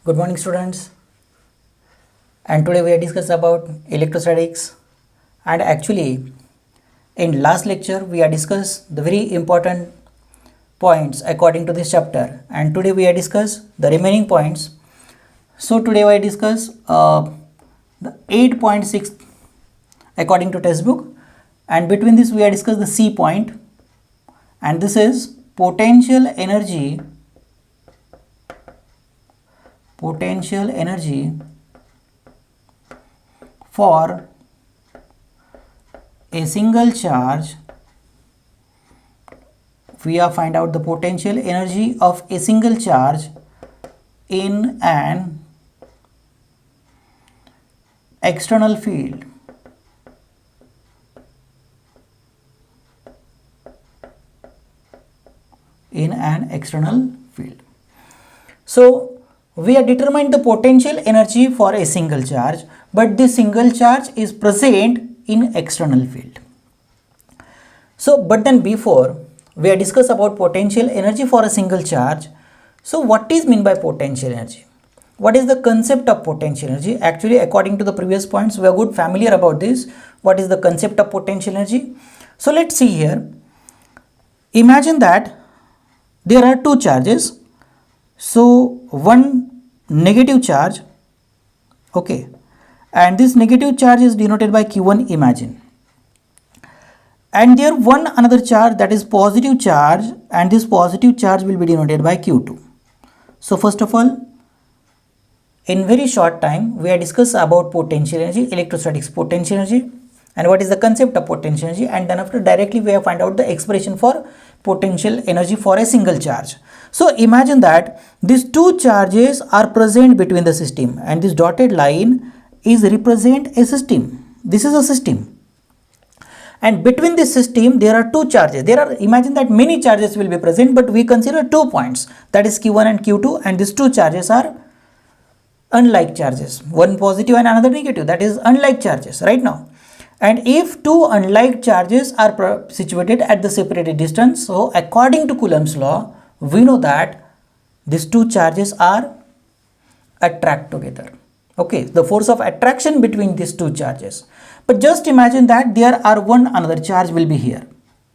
Good morning students, and today we are discuss about electrostatics. And actually in last lecture we are discuss the very important points according to this chapter, and today we are discuss the remaining points. So today we discuss the 8.6 according to textbook, and between this we are discuss the C point, and this is potential energy for a single charge. We are find out the potential energy of a single charge in an external field. So we are determining the potential energy for a single charge, but this single charge is present in external field. So but then before we are discuss about potential energy for a single charge. So what is mean by potential energy? What is the concept of potential energy? Actually, according to the previous points, we are good familiar about this. What is the concept of potential energy? So let's see here. Imagine that there are two charges. So one negative charge, okay, and this negative charge is denoted by Q1, imagine. And there one another charge, that is positive charge, and this positive charge will be denoted by Q2. So first of all, in very short time we are discuss about potential energy, electrostatics potential energy, and what is the concept of potential energy, and then after directly we have find out the expression for potential energy for a single charge. So imagine that these two charges are present between the system, and this dotted line is represent a system. This is a system, and between this system there are two charges. Imagine that many charges will be present, but we consider 2 points, that is Q1 and Q2, and these two charges are unlike charges, one positive and another negative, that is unlike charges right now. And if two unlike charges are situated at the separated distance, so according to Coulomb's law, we know that these two charges are attract together. Okay, the force of attraction between these two charges. But just imagine that there are one another charge will be here.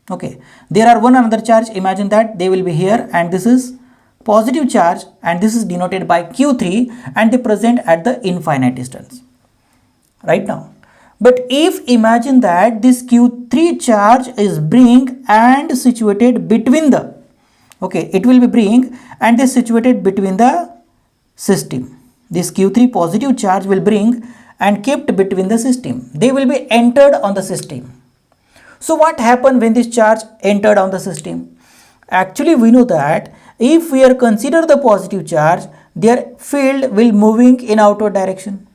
Okay, there are one another charge, imagine that they will be here, and this is positive charge, and this is denoted by Q3, and they present at the infinite distance right now. But if imagine that this Q3 charge is bring and situated between the, okay, it will be bring and is situated between the system. This Q3 positive charge will bring and kept between the system. They will be entered on the system. So what happened when this charge entered on the system? Actually, we know that if we are consider the positive charge, their field will moving in outward direction.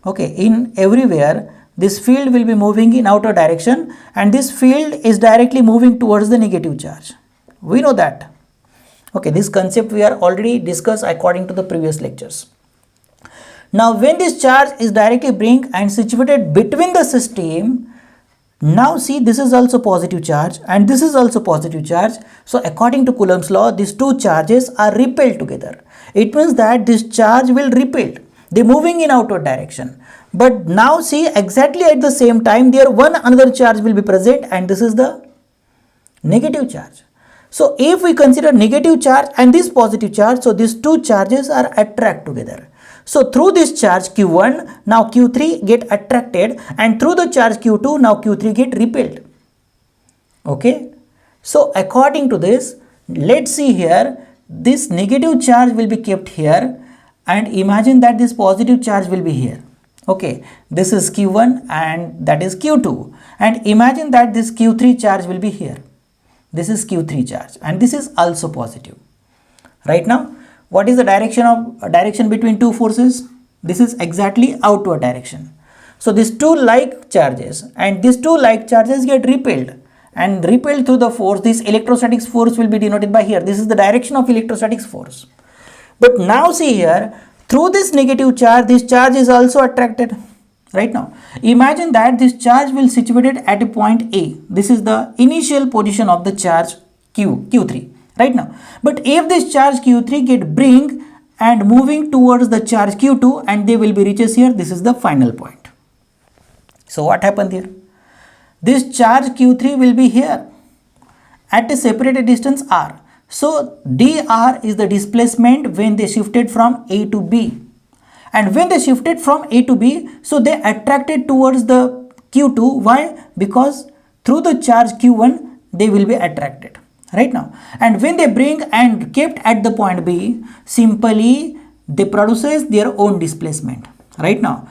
Okay, in everywhere this field will be moving in outer direction, and this field is directly moving towards the negative charge. We know that. Okay, this concept we are already discussed according to the previous lectures. Now when this charge is directly bring and situated between the system, now see, this is also positive charge and this is also positive charge. So according to Coulomb's law, these two charges are repelled together. It means that this charge will repel. They moving in outward direction. But now see, exactly at the same time there one another charge will be present, and this is the negative charge. So if we consider negative charge and this positive charge, so these two charges are attract together. So through this charge Q1, now Q3 get attracted, and through the charge Q2, now Q3 get repelled. Okay. So according to this, let's see here, this negative charge will be kept here, and imagine that this positive charge will be here. Okay, this is Q1 and that is Q2, and imagine that this Q3 charge will be here. This is Q3 charge, and this is also positive. Right now, what is the direction between two forces? This is exactly outward direction. So these two like charges and these two like charges get repelled, and repelled through the force. This electrostatics force will be denoted by here. This is the direction of electrostatics force. But now see here, through this negative charge, this charge is also attracted. Right now, imagine that this charge will situated at a point A. This is the initial position of the charge Q3 right now. But if this charge Q3 get bring and moving towards the charge Q2, and they will be reaches here. This is the final point. So what happened here? This charge Q3 will be here at a separated distance r. So dr is the displacement when they shifted from A to B. And when they shifted from A to B, so they attracted towards the Q2. Why? Because through the charge Q1, they will be attracted. Right now. And when they bring and kept at the point B, simply they produces their own displacement. Right now.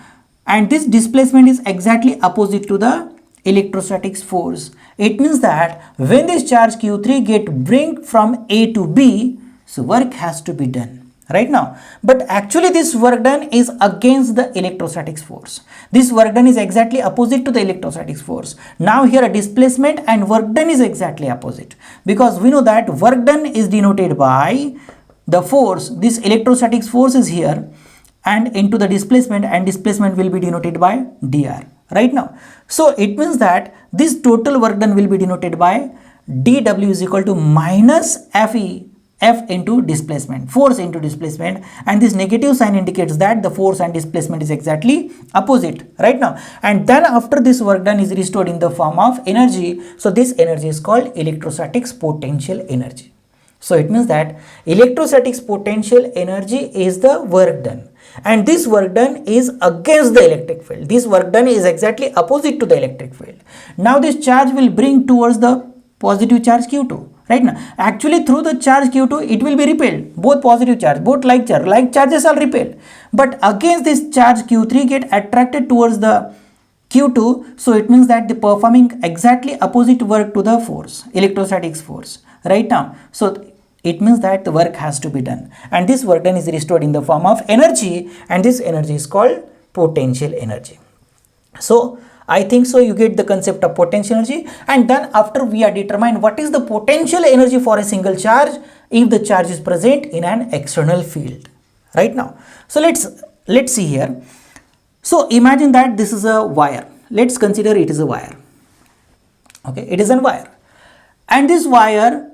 And this displacement is exactly opposite to the electrostatic force. It means that when this charge Q3 get bring from A to B, so work has to be done. Right now, but actually this work done is against the electrostatic force. This work done is exactly opposite to the electrostatic force. Now here a displacement and work done is exactly opposite, because we know that work done is denoted by the force. This electrostatic force is here and into the displacement, and displacement will be denoted by dr. Right now, so it means that this total work done will be denoted by dw is equal to minus fe, F into displacement, force into displacement, and this negative sign indicates that the force and displacement is exactly opposite. Right now, and then after this work done is restored in the form of energy, so this energy is called electrostatic potential energy. So it means that electrostatic potential energy is the work done, and this work done is against the electric field. This work done is exactly opposite to the electric field. Now this charge will bring towards the positive charge Q2. Right now, actually through the charge Q2, it will be repelled. Both positive charge, both like charges are repelled. But against this charge Q3 get attracted towards the Q2. So it means that they performing exactly opposite work to the force, electrostatic force. Right now, so it means that the work has to be done. And this work done is restored in the form of energy. And this energy is called potential energy. So I think so you get the concept of potential energy, and then after we are determined what is the potential energy for a single charge if the charge is present in an external field. Right now, so let's see here. So imagine that this is a wire. Let's consider it is a wire. Okay, it is a wire, and this wire,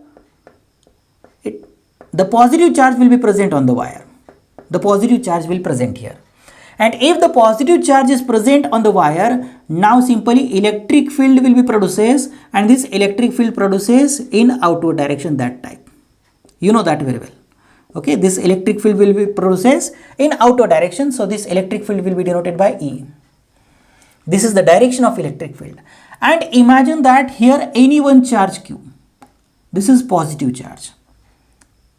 the positive charge will be present on the wire. The positive charge will present here. And if the positive charge is present on the wire, now simply electric field will be produces, and this electric field produces in outward direction, that type. You know that very well. Okay, this electric field will be produces in outward direction. So this electric field will be denoted by E. This is the direction of electric field. And imagine that here any one charge Q. This is positive charge.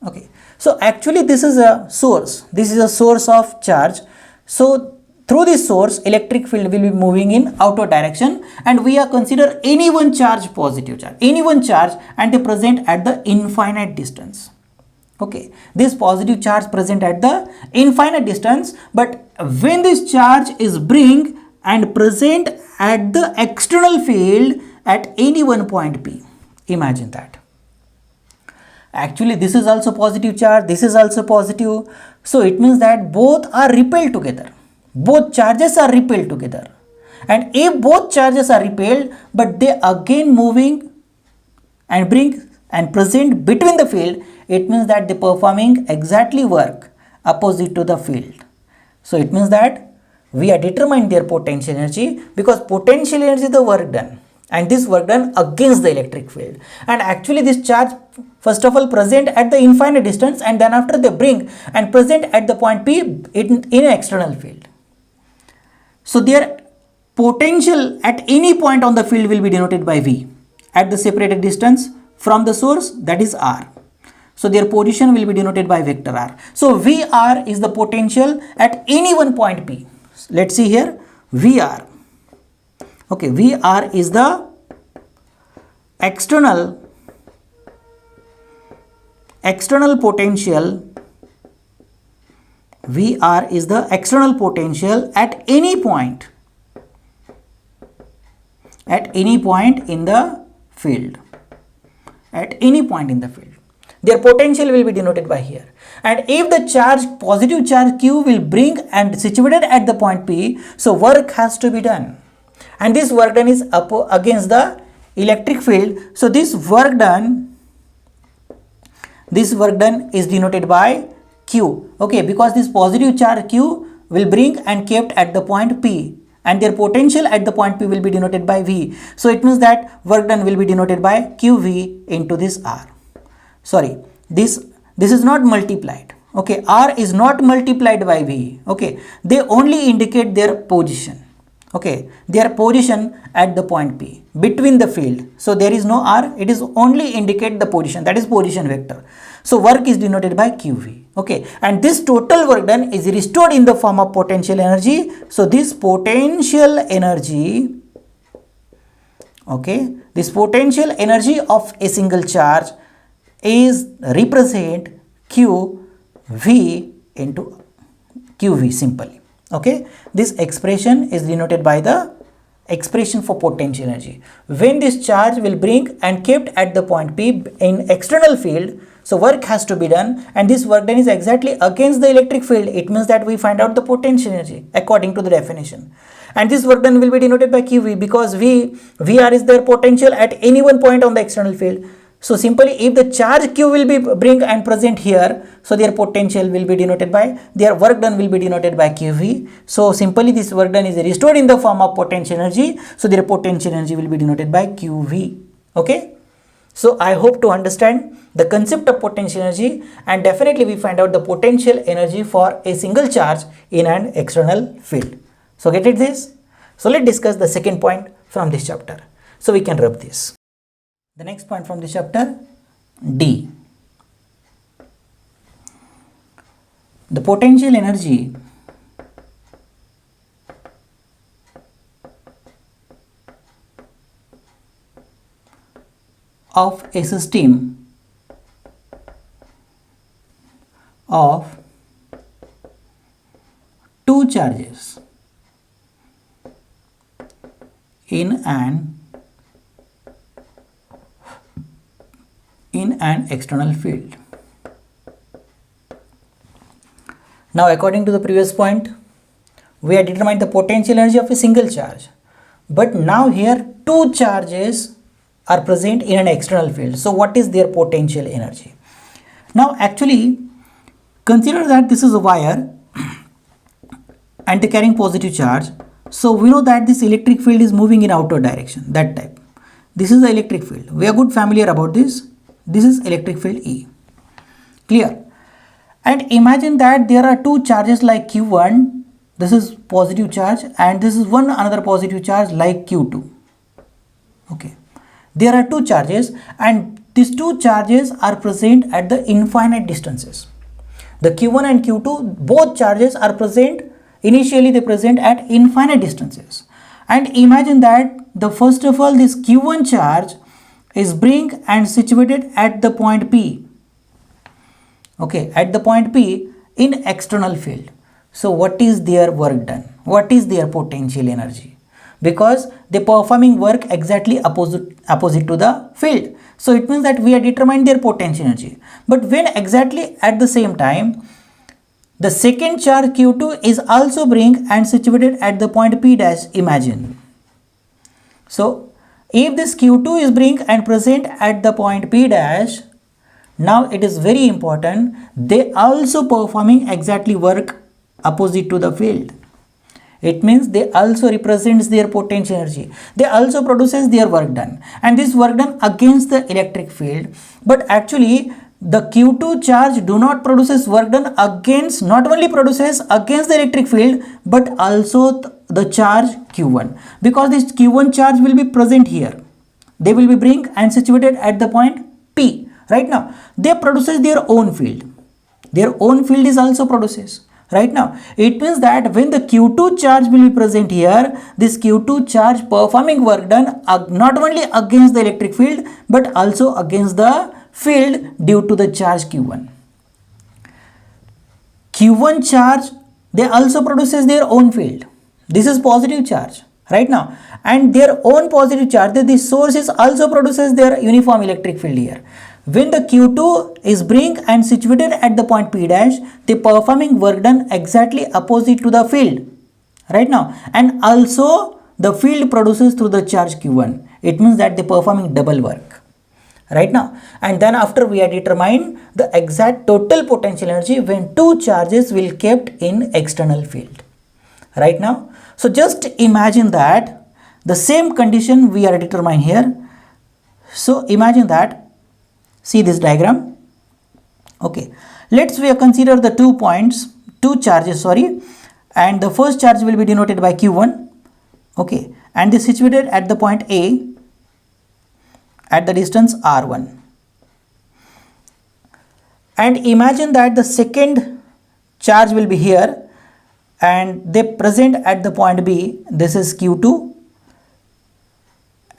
Okay, so actually this is a source. This is a source of charge. So through this source, electric field will be moving in outward direction, and we are consider any one charge positive charge, any one charge, and they present at the infinite distance. Okay, this positive charge present at the infinite distance, but when this charge is bring and present at the external field at any one point P, imagine that. Actually, this is also positive charge, this is also positive. So it means that both are repelled together. Both charges are repelled together. And if both charges are repelled, but they again moving and bring and present between the field, it means that they performing exactly work opposite to the field. So it means that we are determining their potential energy, because potential energy is the work done, and this work done against the electric field. And actually this charge first of all present at the infinite distance, and then after they bring and present at the point P in an external field. So their potential at any point on the field will be denoted by V at the separated distance from the source, that is R. So their position will be denoted by vector R. So VR is the potential at any one point P. Let's see here, VR. Okay, VR is the external potential. VR is the external potential at any point in the field. At any point in the field, their potential will be denoted by here. And if the charge, positive charge Q will bring and situated at the point P, so work has to be done. And this work done is up against the electric field. So this work done is denoted by Q. Okay, because this positive charge Q will bring and kept at the point P, and their potential at the point P will be denoted by V. So it means that work done will be denoted by QV into this R. Sorry, this is not multiplied. Okay, R is not multiplied by V. Okay, they only indicate their position. Okay, their position at the point P between the field. So there is no R, it is only indicate the position, that is position vector. So work is denoted by QV. Okay, and this total work done is restored in the form of potential energy. So this potential energy, okay, this potential energy of a single charge is represent QV into QV simply. Okay, this expression is denoted by the expression for potential energy. When this charge will bring and kept at the point P in external field, so work has to be done, and this work done is exactly against the electric field. It means that we find out the potential energy according to the definition. And this work done will be denoted by QV because VR is their potential at any one point on the external field. So simply if the charge Q will be bring and present here, so their potential will be denoted by, their work done will be denoted by QV. So simply this work done is restored in the form of potential energy. So their potential energy will be denoted by QV. Okay. So I hope to understand the concept of potential energy, and definitely we find out the potential energy for a single charge in an external field. So get it this? So let's discuss the second point from this chapter. So we can rub this. The next point from this chapter, D. The potential energy of a system of two charges in an external field. Now according to the previous point, we have determined the potential energy of a single charge, but now here two charges are present in an external field. So what is their potential energy? Now actually consider that this is a wire and they carrying positive charge. So we know that this electric field is moving in outward direction, that type. This is the electric field. We are good familiar about this. This is electric field E. Clear? And imagine that there are two charges like Q1, this is positive charge, and this is one another positive charge like Q2. Okay. There are two charges, and these two charges are present at the infinite distances. The Q1 and Q2, both charges are present, initially they present at infinite distances. And imagine that the first of all this Q1 charge is bring and situated at the point P. Okay, at the point P in external field. So what is their work done? What is their potential energy? Because they performing work exactly opposite to the field. So it means that we have determined their potential energy. But when exactly at the same time the second charge Q2 is also bring and situated at the point P dash, imagine. So if this Q2 is bring and present at the point P dash, now it is very important, they also performing exactly work opposite to the field. It means they also represents their potential energy. They also produces their work done, and this work done against the electric field. But actually the Q2 charge do not produces work done against, not only produces against the electric field, but also the charge Q1, because this Q1 charge will be present here. They will be bring and situated at the point P. Right now they produces their own field. Their own field is also produces. Right now it means that when the Q2 charge will be present here, this Q2 charge performing work done not only against the electric field but also against the field due to the charge Q1. Q1 charge, they also produces their own field. This is positive charge right now, and their own positive charge, this source is also produces their uniform electric field here. When the Q2 is bring and situated at the point P dash, they performing work done exactly opposite to the field right now, and also the field produces through the charge Q1. It means that they performing double work. right now. And then after we have determined the exact total potential energy when two charges will kept in external field, right now. So just imagine that the same condition we are determining here. So imagine that, see this diagram. Okay, let's we consider the two charges, sorry, and the first charge will be denoted by Q1. Okay, and this is situated at the point A at the distance R1. And imagine that the second charge will be here and they present at the point B. This is Q2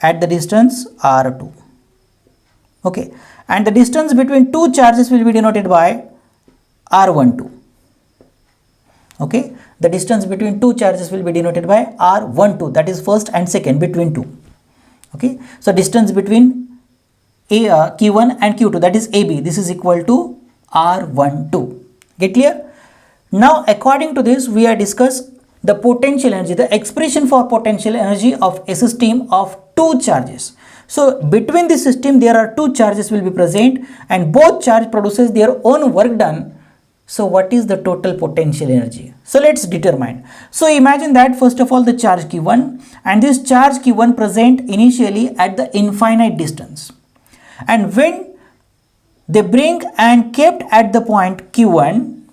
at the distance R2. Okay, and the distance between two charges will be denoted by R12. Okay, the distance between two charges will be denoted by R12, that is first and second between two. Okay, so distance between Q1 and Q2, that is AB, this is equal to R12. Get clear? Now according to this we are discuss the potential energy, the expression for potential energy of a system of two charges. So between the system there are two charges will be present and both charge produces their own work done. So what is the total potential energy? So let's determine. So imagine that first of all the charge Q1 and this charge Q1 present initially at the infinite distance. And when they bring and kept at the point Q1,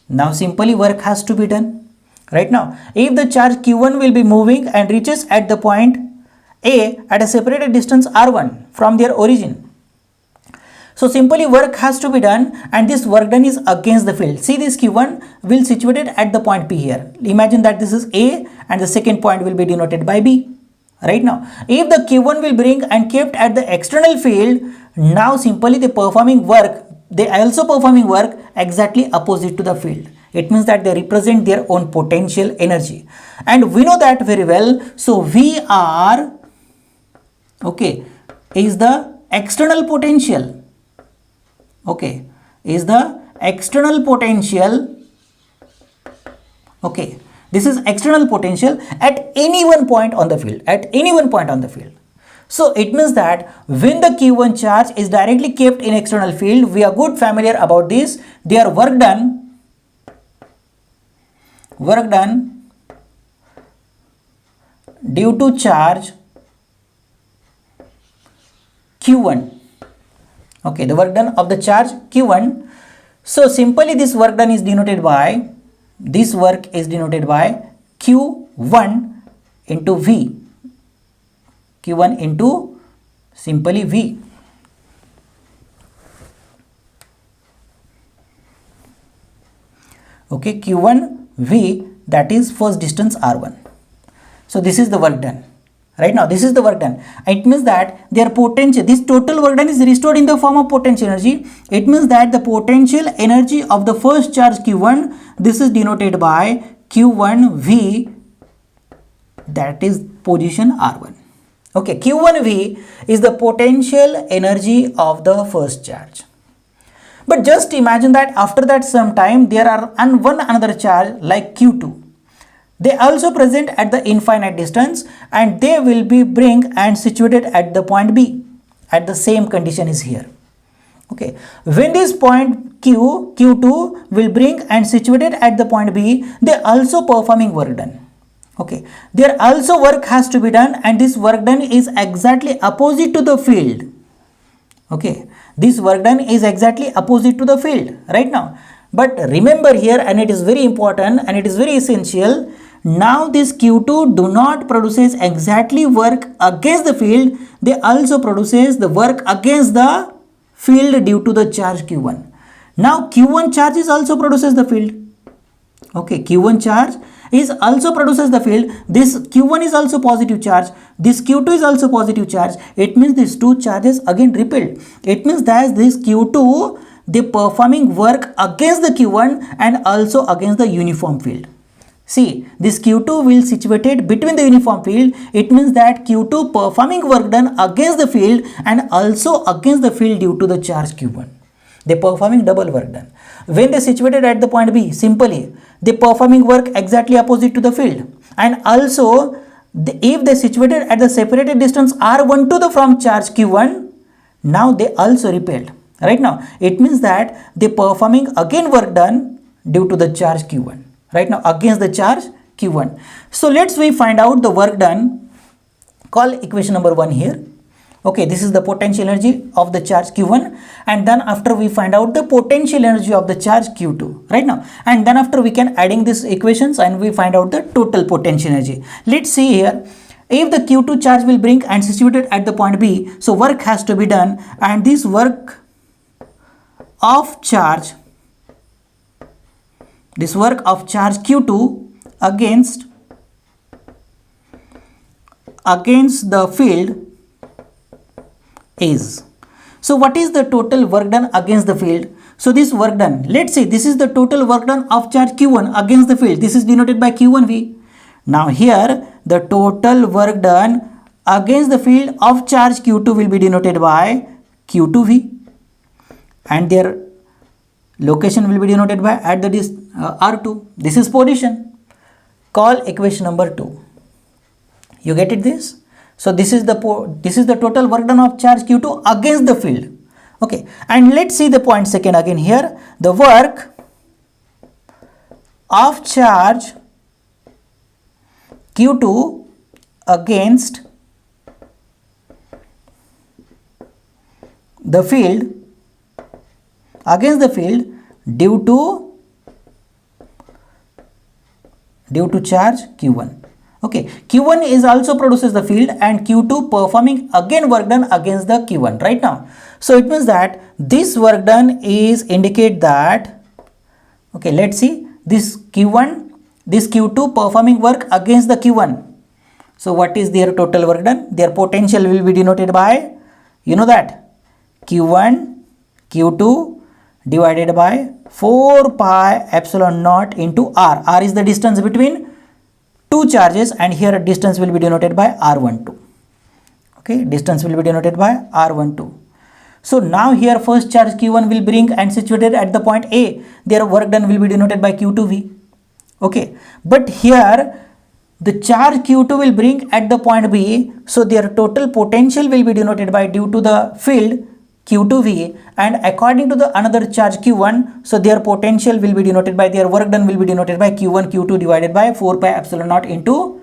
now simply work has to be done. Right now, if the charge Q1 will be moving and reaches at the point A at a separated distance R1 from their origin, so simply work has to be done and this work done is against the field. See this Q1 will situated at the point P here. Imagine that this is A and the second point will be denoted by B. Right now, if the Q1 will bring and kept at the external field, now simply they also performing work exactly opposite to the field. It means that they represent their own potential energy. And we know that very well. So VR, okay, is the external potential. Okay, is the external potential. Okay, this is external potential at any one point on the field, So it means that when the Q1 charge is directly kept in external field, we are good familiar about this. Their work done due to charge Q1. Okay, the work done of the charge Q1. So simply this work done is denoted by, Q1 into V. Q1 into simply V. Okay, Q1 V, that is first distance R1. So this is the work done. Right now, this is the work done. It means that their potential, this total work done is restored in the form of potential energy. It means that the potential energy of the first charge Q1, this is denoted by Q1V, that is position R1. Okay, Q1V is the potential energy of the first charge. But just imagine that after that some time there are one another charge like Q2. They also present at the infinite distance and they will be bring and situated at the point B. At the same condition is here. Okay, when this point Q2 will bring and situated at the point B, they also performing work done. Okay, there also work has to be done and this work done is exactly opposite to the field. Okay, this work done is exactly opposite to the field right now. But remember here, and it is very important and it is very essential, now this Q2 do not produces exactly work against the field, they also produces the work against the field due to the charge Q1. Now Q1 charge is also produces the field. Okay, Q1 charge is also produces the field. This Q1 is also positive charge. This Q2 is also positive charge. It means these two charges again repelled. It means that this Q2 they performing work against the Q1 and also against the uniform field. See, this Q2 will situated between the uniform field. It means that Q2 performing work done against the field and also against the field due to the charge Q1. They performing double work done. When they situated at the point B, simply they performing work exactly opposite to the field. And also if they situated at the separated distance R12 from charge Q1, now they also repelled. Right now, it means that they performing again work done due to the charge Q1. Right now, against the charge Q1. So let's we find out the work done. Call equation number 1 here. Okay, this is the potential energy of the charge Q1, and then after we find out the potential energy of the charge Q2 right now, and then after we can adding these equations and we find out the total potential energy. Let's see here. If the Q2 charge will bring and situated at the point B, so work has to be done, and this work of charge Q2 against the field is. So what is the total work done against the field? So this work done, let's say this is the total work done of charge Q1 against the field. This is denoted by Q1V. Now here the total work done against the field of charge Q2 will be denoted by Q2V, and their location will be denoted by at the R2. This is position. Call equation number 2. You get it this? So this is the total work done of charge Q2 against the field. Okay, and let's see the point second again here. The work of charge Q2 against the field due to charge Q1. Okay, Q1 is also produces the field, and Q2 performing again work done against the Q1 right now. So it means that this work done is indicate that, okay, let's see this Q2 performing work against the Q1. So what is their total work done? Their potential will be denoted by, you know that, Q1 Q2 divided by 4 pi epsilon naught into R. R is the distance between two charges, and here distance will be denoted by R12. Okay, distance will be denoted by R12. So now here first charge Q1 will bring and situated at the point A. Their work done will be denoted by Q2V. Okay, but here the charge Q2 will bring at the point B. So their total potential will be denoted by due to the field Q2V, and according to the another charge Q1, so their potential will be denoted by, their work done will be denoted by Q1 Q2 divided by 4 pi epsilon naught into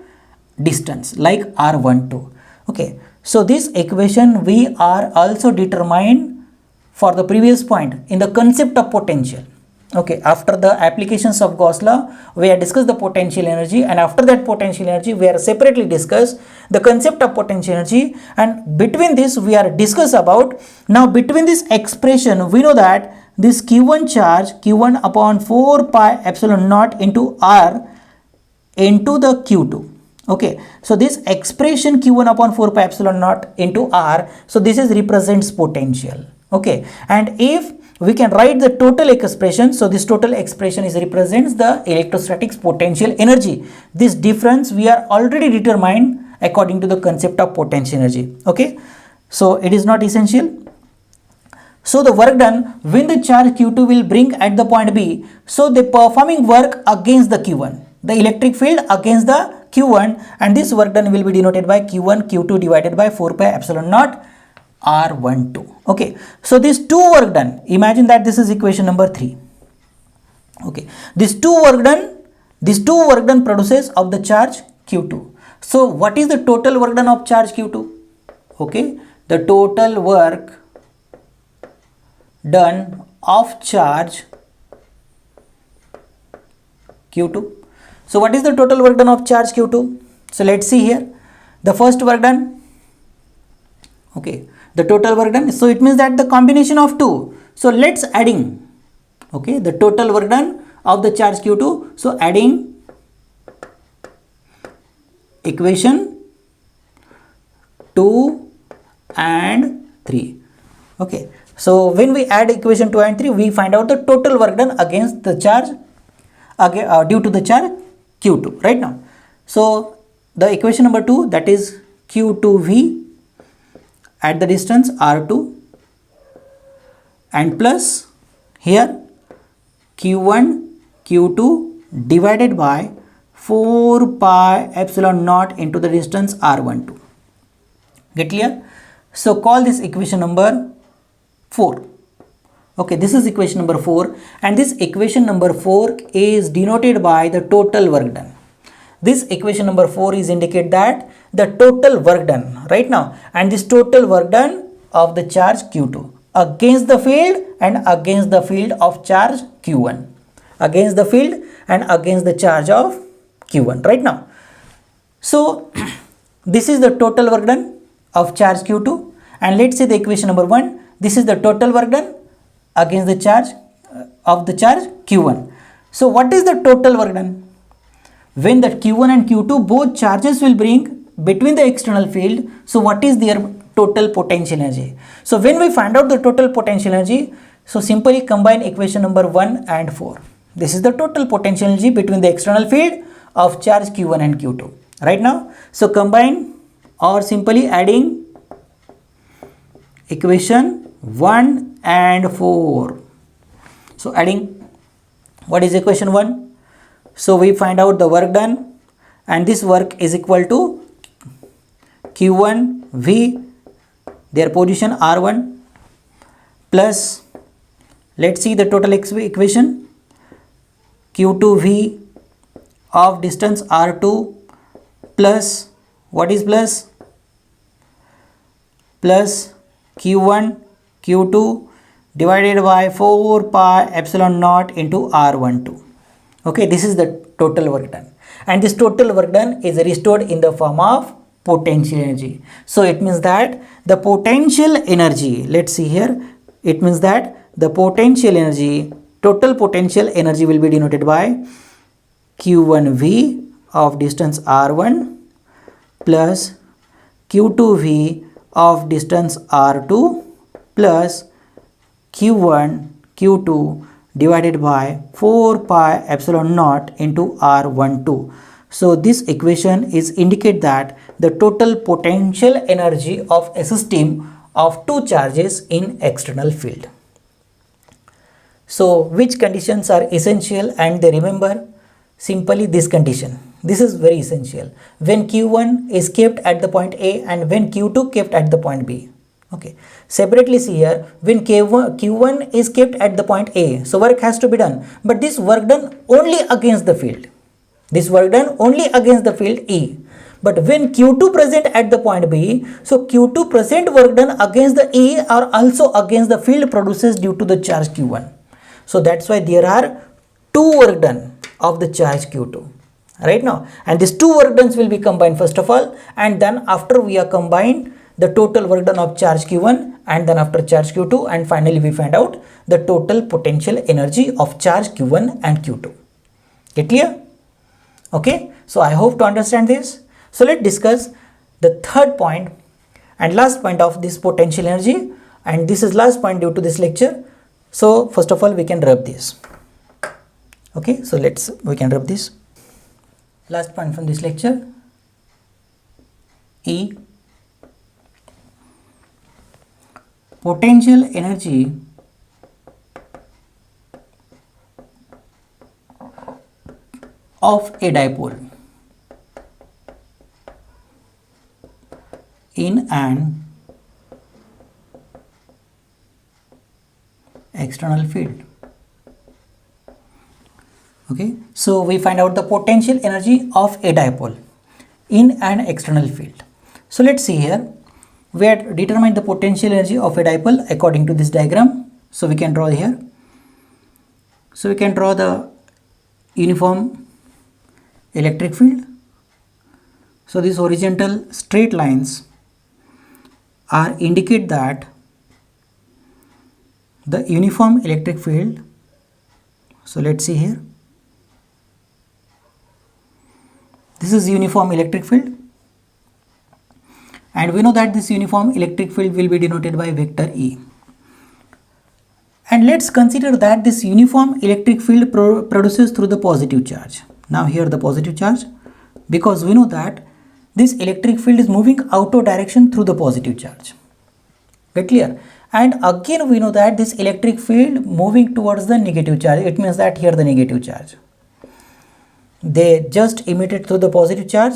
distance like R12. Okay, so this equation we are also determined for the previous point in the concept of potential. Okay, after the applications of Gauss law, we have discussed the potential energy, and after that potential energy we are separately discussed the concept of potential energy, and between this we are discuss about, now between this expression we know that this Q1 charge Q1 upon 4 pi epsilon naught into R into the Q2. Okay, so this expression Q1 upon 4 pi epsilon naught into R, so this is represents potential. Okay, and if we can write the total expression, so this total expression is represents the electrostatics potential energy. This difference we are already determined according to the concept of potential energy. Okay, so it is not essential. So the work done when the charge Q2 will bring at the point B, so the performing work against the Q1, the electric field against the Q1, and this work done will be denoted by Q1 Q2 divided by 4 pi epsilon naught R12. Okay, so these two work done, imagine that this is equation number 3. Okay, these two work done produces of the charge Q2. So what is the total work done of charge Q2? Okay, the total work done of charge Q2. So what is the total work done of charge Q2? So let's see here, the first work done. Okay, the total work done, so it means that the combination of two, so let's adding, okay, the total work done of the charge Q2, so adding equation 2 and 3. Okay, so when we add equation 2 and 3, we find out the total work done against the charge due to the charge Q2 right now. So the equation number 2, that is Q2V at the distance R2, and plus here Q1 Q2 divided by 4 pi epsilon naught into the distance R12. Get clear? So call this equation number 4. Okay, this is equation number 4, and this equation number 4 is denoted by the total work done. This equation number 4 is indicate that the total work done right now, and this total work done of the charge Q2 against the field and against the field of charge Q1, against the field and against the charge of Q1 right now. So this is the total work done of charge Q2, and let's say the equation number 1, this is the total work done against the charge of the charge Q1. So what is the total work done? When that Q1 and Q2 both charges will bring between the external field, so what is their total potential energy? So when we find out the total potential energy, so simply combine equation number 1 and 4. This is the total potential energy between the external field of charge Q1 and Q2 right now. So combine or simply adding equation 1 and 4. So adding, what is equation 1? So we find out the work done, and this work is equal to Q1 V, their position R1, plus, let's see the total equation, Q2 V of distance R2 plus, what is plus? Plus Q1 Q2 divided by 4 pi epsilon naught into R12. Okay, this is the total work done, and this total work done is restored in the form of potential energy. So it means that the potential energy, let's see here, it means that the potential energy, total potential energy will be denoted by Q1V of distance R1 plus Q2V of distance R2 plus Q1 Q2 divided by 4 pi epsilon naught into R12. So this equation is indicate that the total potential energy of a system of two charges in external field. So which conditions are essential, and they remember simply this condition. This is very essential. When Q1 is kept at the point A and when Q2 kept at the point B. Okay. Separately see here, when Q1 is kept at the point A, so work has to be done. But this work done only against the field. This work done only against the field E. But when Q2 present at the point B, so Q2 present work done against the E or also against the field produces due to the charge Q1. So that's why there are two work done of the charge Q2 right now, and these two work dones will be combined first of all, and then after we are combined the total work done of charge Q1, and then after charge Q2, and finally we find out the total potential energy of charge Q1 and Q2. Get clear? Okay, so I hope to understand this. So let's discuss the third point and last point of this potential energy, and this is last point due to this lecture. So first of all we can rub this. Okay, so we can rub this. Last point from this lecture, E, potential energy of a dipole in an external field. Okay, so we find out the potential energy of a dipole in an external field. So let's see here, we had determined the potential energy of a dipole according to this diagram. So we can draw here. So we can draw the uniform electric field. So these horizontal straight lines are indicate that the uniform electric field. So let's see here. This is uniform electric field, and we know that this uniform electric field will be denoted by vector E. And let's consider that this uniform electric field produces through the positive charge. Now here the positive charge, because we know that this electric field is moving out of direction through the positive charge. Get clear? And again we know that this electric field moving towards the negative charge. It means that here the negative charge, they just emitted through the positive charge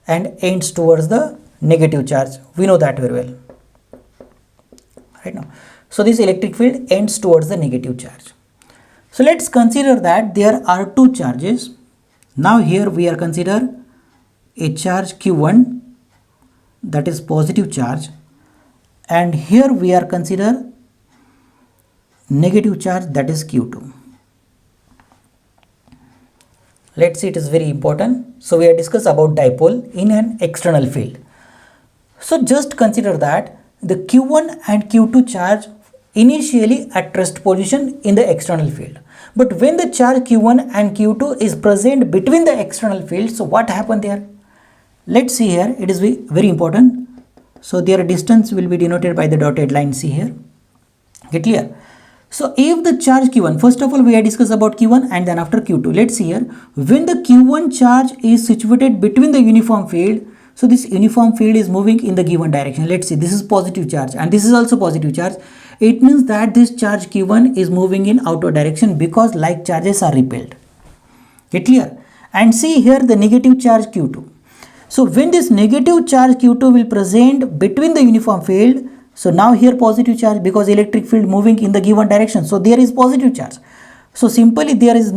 and ends towards the negative charge. We know that very well. right now. So this electric field ends towards the negative charge. So let's consider that there are two charges. Now here we are consider a charge Q1, that is positive charge, and here we are consider negative charge, that is Q2. Let's see, it is very important. So we are discuss about dipole in an external field. So just consider that the Q1 and Q2 charge initially at rest position in the external field. But when the charge Q1 and Q2 is present between the external fields, so what happened there? Let's see here, it is very important. So their distance will be denoted by the dotted line, see here. Get clear? So if the charge Q1, first of all we have discussed about Q1 and then after Q2. Let's see here, when the Q1 charge is situated between the uniform field, so this uniform field is moving in the given direction. Let's see, this is positive charge and this is also positive charge. It means that this charge Q1 is moving in outward direction because like charges are repelled. Get clear? And see here the negative charge Q2. So when this negative charge Q2 will present between the uniform field, so now here positive charge because electric field moving in the given direction, so there is positive charge. So simply there is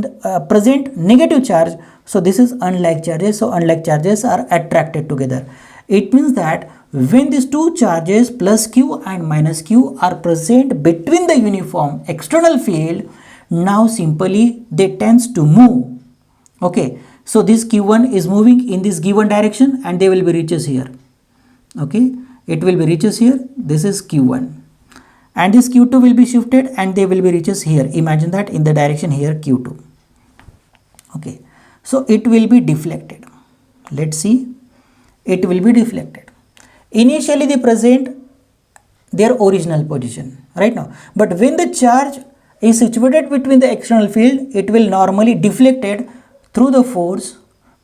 present negative charge, so this is unlike charges, so unlike charges are attracted together. It means that when these two charges plus Q and minus Q are present between the uniform external field, now simply they tends to move. Okay, so this Q1 is moving in this given direction and they will be reaches here. Okay, it will be reaches here, this is Q1. And this Q2 will be shifted and they will be reaches here. Imagine that in the direction here Q2. Okay, so it will be deflected. Let's see, it will be deflected. Initially they present their original position right now, but when the charge is situated between the external field, it will normally deflected through the force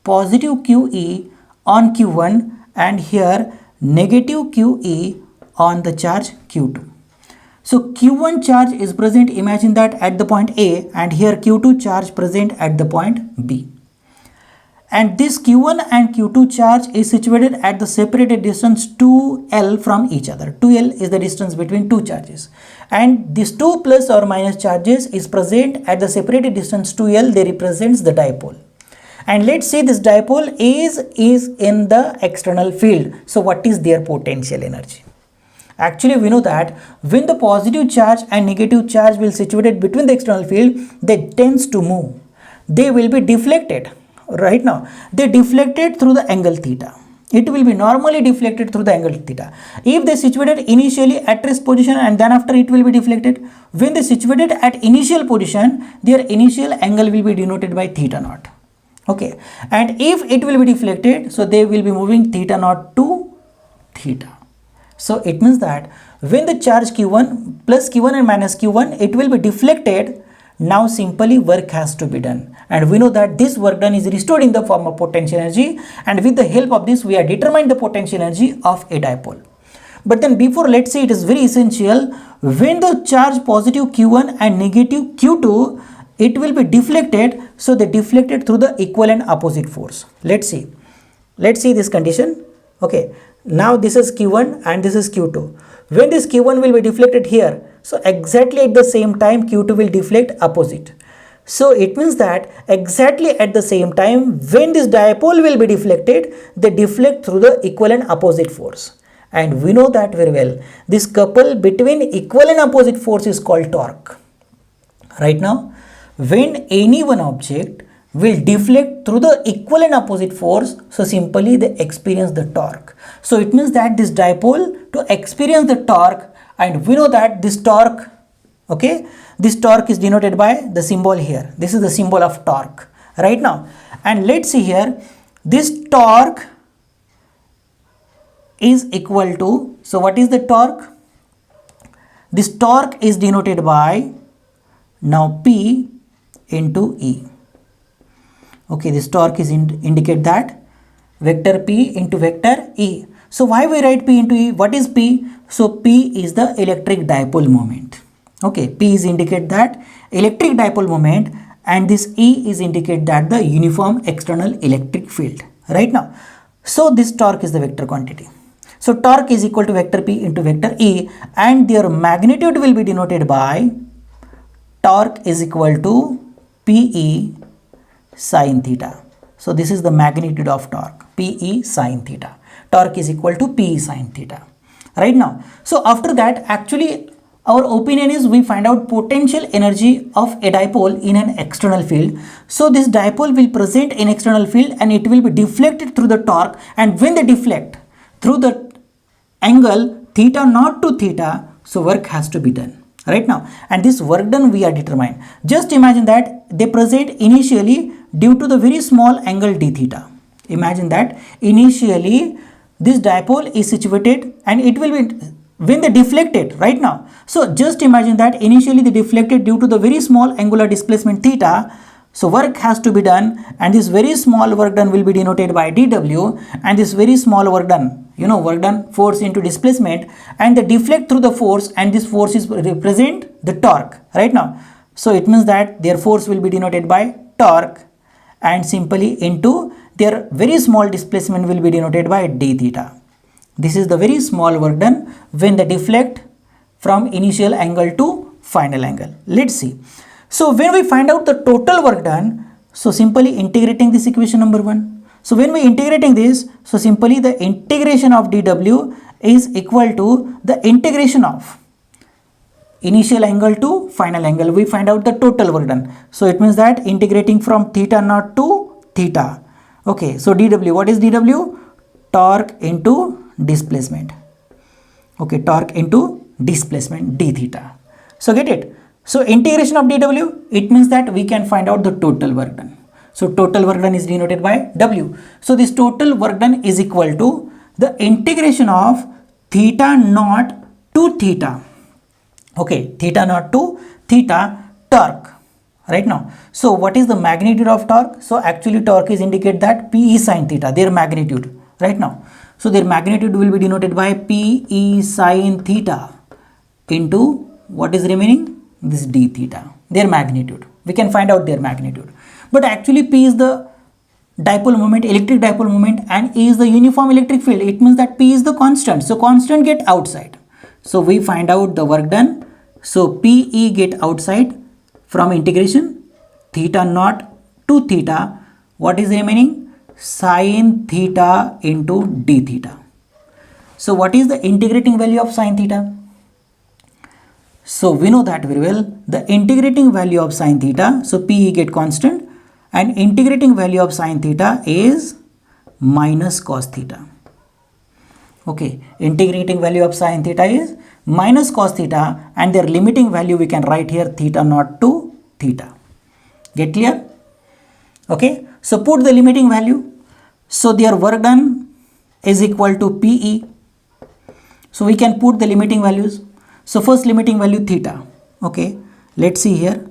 positive QE on Q1 and here negative QE on the charge Q2. So Q1 charge is present, imagine that at the point A, and here Q2 charge present at the point B. And this Q1 and Q2 charge is situated at the separated distance 2L from each other. 2L is the distance between two charges. And these two plus or minus charges is present at the separated distance 2L, they represents the dipole. And let's say this dipole is in the external field. So what is their potential energy? Actually, we know that when the positive charge and negative charge will situated between the external field, they tends to move. They will be deflected. Right now, they deflected through the angle theta. It will be normally deflected through the angle theta. If they situated initially at rest position and then after it will be deflected, when they situated at initial position, their initial angle will be denoted by theta naught. Okay, and if it will be deflected, so they will be moving theta naught to theta. So it means that when the charge Q1 plus Q1 and minus Q1, it will be deflected. Now simply work has to be done, and we know that this work done is restored in the form of potential energy, and with the help of this we are determine the potential energy of a dipole. But then before, let's say it is very essential, when the charge positive Q1 and negative Q2, it will be deflected, so they deflected through the equal and opposite force. Let's see this condition. Okay, now this is Q1 and this is Q2. When this Q1 will be deflected here, so exactly at the same time Q2 will deflect opposite. So it means that exactly at the same time when this dipole will be deflected, they deflect through the equal and opposite force. And we know that very well. This couple between equal and opposite force is called torque. Right now, when any one object will deflect through the equal and opposite force, so simply they experience the torque. So it means that this dipole to experience the torque, and we know that this torque, okay, this torque is denoted by the symbol here. This is the symbol of torque right now. And let's see here, this torque is equal to, so what is the torque? This torque is denoted by now P into E. Okay, this torque is indicate that vector P into vector E. So why we write P into E? What is P? So P is the electric dipole moment. Okay, P is indicate that electric dipole moment, and this E is indicate that the uniform external electric field. Right now, so this torque is the vector quantity. So torque is equal to vector P into vector E, and their magnitude will be denoted by torque is equal to PE sin theta. So this is the magnitude of torque, PE sin theta. Torque is equal to PE sin theta. Right now, so after that, actually our opinion is we find out potential energy of a dipole in an external field. So this dipole will present in external field and it will be deflected through the torque, and when they deflect through the angle theta naught to theta, so work has to be done. Right now, and this work done we are determined. Just imagine that they present initially due to the very small angle d theta. Imagine that initially this dipole is situated and it will be when they deflected right now. So just imagine that initially they deflected due to the very small angular displacement theta. So work has to be done, and this very small work done will be denoted by dW, and this very small work done, work done, force into displacement, and they deflect through the force, and this force is represent the torque right now. So it means that their force will be denoted by torque, and simply into their very small displacement will be denoted by d theta. This is the very small work done when they deflect from initial angle to final angle. Let's see. So when we find out the total work done, so simply integrating this equation number 1. So when we integrating this, so simply the integration of dW is equal to the integration of initial angle to final angle. We find out the total work done. So it means that integrating from theta naught to theta. Okay, so dW, what is dW? Torque into displacement. Okay, torque into displacement d theta. So get it? So integration of dW, it means that we can find out the total work done. So total work done is denoted by W. So this total work done is equal to the integration of theta naught to theta. Okay, theta naught to theta torque. Right now, so what is the magnitude of torque? So actually torque is indicate that PE sin theta, their magnitude right now. So their magnitude will be denoted by PE sin theta into what is remaining? This d theta, their magnitude. We can find out their magnitude. But actually P is the dipole moment, electric dipole moment, and E is the uniform electric field. It means that P is the constant. So constant get outside. So we find out the work done. So PE get outside from integration theta naught to theta. What is remaining? Sin theta into d theta. So what is the integrating value of sin theta? So we know that very well, the integrating value of sin theta, so PE get constant, and integrating value of sin theta is minus cos theta. Okay, integrating value of sin theta is minus cos theta, and their limiting value we can write here theta naught to theta. Get clear? Okay, so put the limiting value. So their work done is equal to PE. So we can put the limiting values. So first limiting value theta. Okay, let's see here,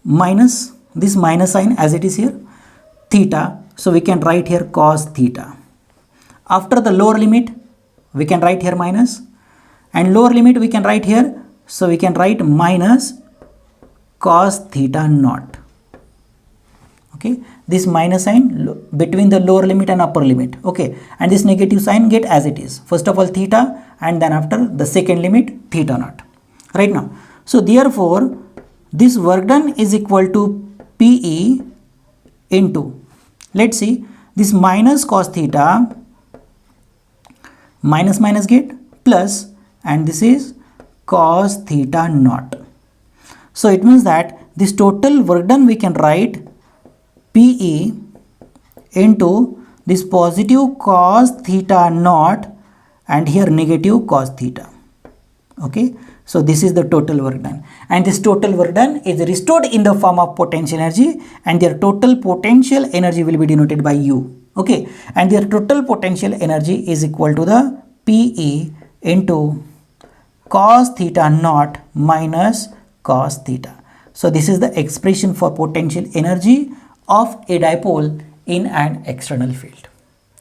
minus this minus sign as it is here, theta. So we can write here cos theta. After the lower limit, we can write here minus, and lower limit we can write here. So we can write minus cos theta naught. Okay, this minus sign between the lower limit and upper limit. Okay, and this negative sign get as it is. First of all theta, and then after the second limit theta naught. Right now, so therefore this work done is equal to PE into, let's see, this minus cos theta, minus minus get plus, and this is cos theta naught. So it means that this total work done we can write PE into this positive cos theta naught, and here negative cos theta. Okay, so this is the total work done, and this total work done is restored in the form of potential energy, and their total potential energy will be denoted by U. Okay, and their total potential energy is equal to the PE into cos theta naught minus cos theta. So this is the expression for potential energy of a dipole in an external field.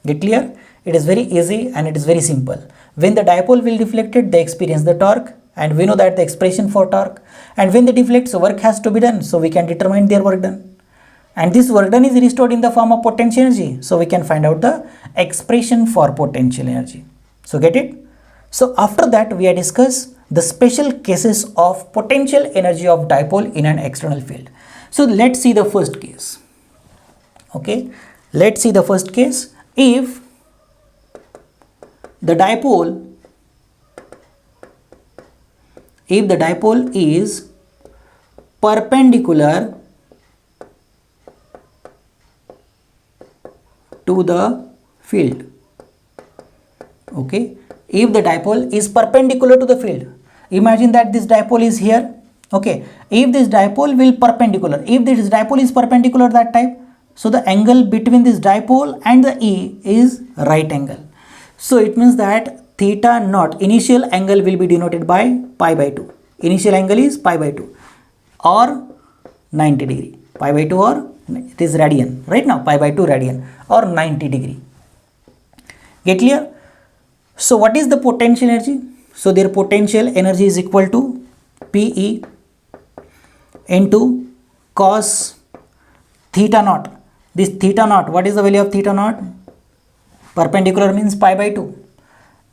Get clear? It is very easy and it is very simple. When the dipole will deflected, they experience the torque, and we know that the expression for torque, and when they deflect, so work has to be done, so we can determine their work done, and this work done is restored in the form of potential energy, so we can find out the expression for potential energy. So get it? So after that we are discuss the special cases of potential energy of dipole in an external field. So let's see the first case. Okay, let's see the first case. If the dipole is perpendicular to the field. Okay, if the dipole is perpendicular to the field, imagine that this dipole is here. Okay, if this dipole will perpendicular, if this dipole is perpendicular that type, so the angle between this dipole and the E is right angle. So it means that theta naught, initial angle will be denoted by pi by 2. Initial angle is pi by 2 or 90 degree. Pi by 2 or it is radian. Right now pi by 2 radian or 90 degree. Get clear? So what is the potential energy? So their potential energy is equal to PE into cos theta naught. This theta naught, what is the value of theta naught? Perpendicular means pi by 2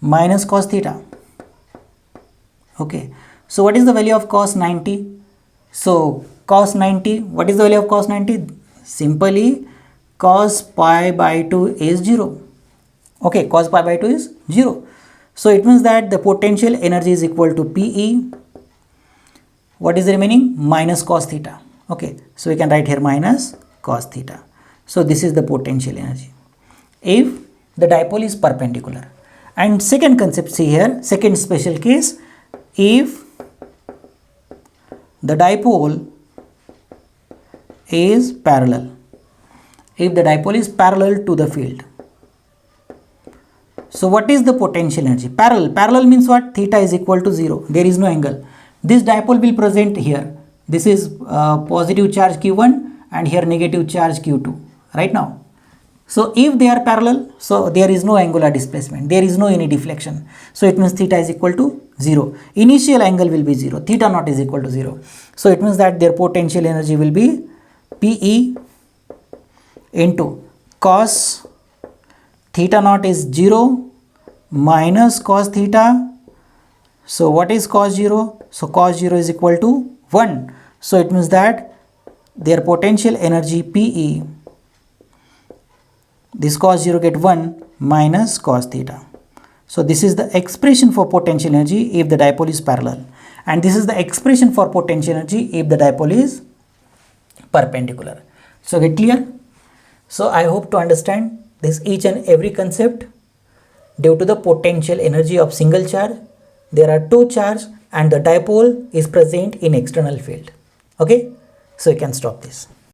minus cos theta. Okay, so what is the value of cos 90? So cos 90, what is the value of cos 90? Simply cos pi by 2 is 0. Okay, cos pi by 2 is 0. So it means that the potential energy is equal to PE. What is the remaining? Minus cos theta. Okay, so we can write here minus cos theta. So this is the potential energy if the dipole is perpendicular. And second concept, see here, second special case, if the dipole is parallel, if the dipole is parallel to the field. So what is the potential energy? Parallel means what? Theta is equal to 0. There is no angle. This dipole will present here. This is positive charge Q1 and here negative charge Q2 right now. So if they are parallel, so there is no angular displacement. There is no any deflection. So it means theta is equal to 0. Initial angle will be 0. Theta naught is equal to 0. So it means that their potential energy will be PE into cos theta naught is 0 minus cos theta. So what is cos 0? So cos 0 is equal to 1. So it means that their potential energy PE, this cos 0 get 1 minus cos theta. So this is the expression for potential energy if the dipole is parallel. And this is the expression for potential energy if the dipole is perpendicular. So get clear? So I hope to understand this each and every concept. Due to the potential energy of single charge, there are two charges and the dipole is present in external field. Okay, so you can stop this.